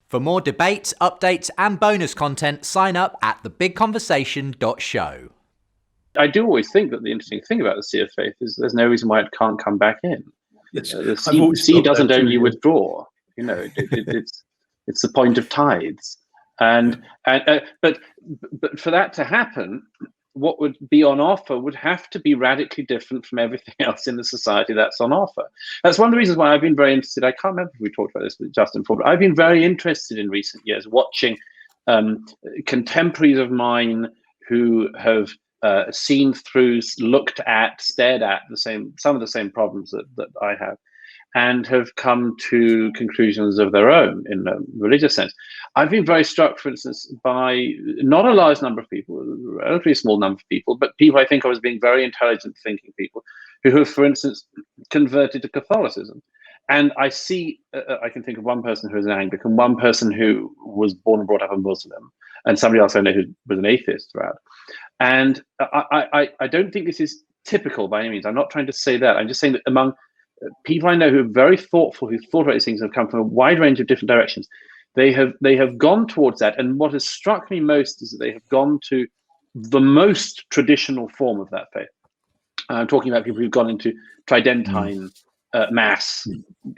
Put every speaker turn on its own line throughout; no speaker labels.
For more debates, updates and bonus content, sign up at thebigconversation.show.
I do always think that the interesting thing about the sea of faith is there's no reason why it can't come back in.
Yes.
The sea doesn't only withdraw. It's the point of tides, but for that to happen, what would be on offer would have to be radically different from everything else in the society that's on offer. That's one of the reasons why I've been very interested. I can't remember if we talked about this with Justin before, but I've been very interested in recent years watching contemporaries of mine who have seen through, looked at, stared at some of the same problems that I have, and have come to conclusions of their own in a religious sense. I've been very struck, for instance, by not a large number of people, a relatively small number of people, but people I think of as being very intelligent thinking people who have, for instance, converted to Catholicism. And I see, I can think of one person who is an Anglican, one person who was born and brought up a Muslim, and somebody else I know who was an atheist throughout. And I don't think this is typical by any means. I'm not trying to say that. I'm just saying that among people I know who are very thoughtful, who've thought about these things, have come from a wide range of different directions. They have gone towards that, and what has struck me most is that they have gone to the most traditional form of that faith. I'm talking about people who've gone into Tridentine mass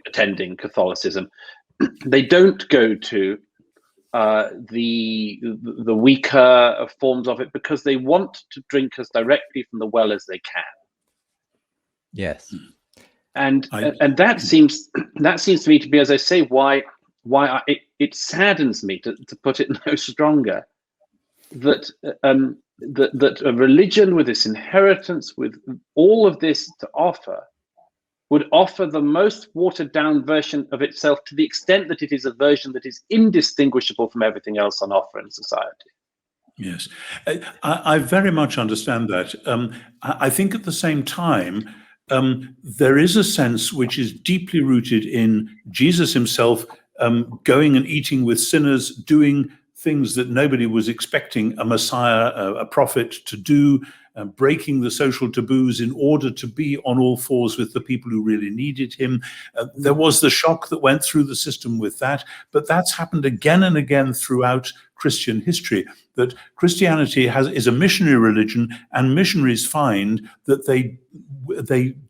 attending Catholicism. They don't go to the weaker forms of it because they want to drink as directly from the well as they can.
Yes.
And that seems to me to be, as I say, why it saddens me to put it no stronger that that a religion with this inheritance, with all of this to offer, would offer the most watered down version of itself, to the extent that it is a version that is indistinguishable from everything else on offer in society.
Yes, I very much understand that. I think at the same time, there is a sense which is deeply rooted in Jesus himself going and eating with sinners, doing things that nobody was expecting a Messiah, a prophet to do, breaking the social taboos in order to be on all fours with the people who really needed him. There was the shock that went through the system with that, but that's happened again and again throughout Christian history, that Christianity is a missionary religion, and missionaries find that they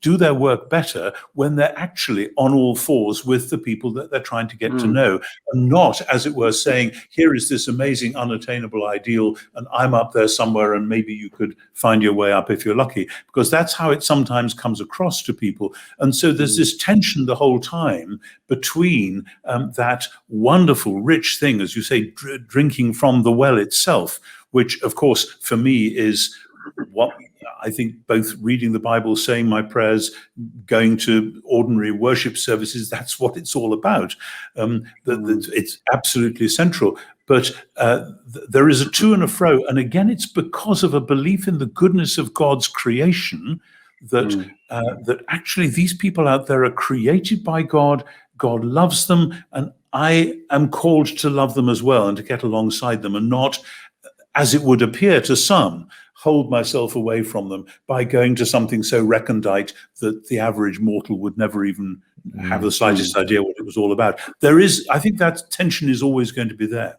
do their work better when they're actually on all fours with the people that they're trying to get to know, and not, as it were, saying, here is this amazing unattainable ideal and I'm up there somewhere and maybe you could find your way up if you're lucky, because that's how it sometimes comes across to people. And so there's this tension the whole time between that wonderful rich thing, as you say, drinking from the well itself, which of course for me is what I think both reading the Bible, saying my prayers, going to ordinary worship services, that's what it's all about. It's absolutely central. But there is a to and a fro. And again, it's because of a belief in the goodness of God's creation that actually these people out there are created by God. God loves them, and I am called to love them as well and to get alongside them, and not, as it would appear to some, hold myself away from them by going to something so recondite that the average mortal would never even have the slightest idea what it was all about. I think that tension is always going to be there.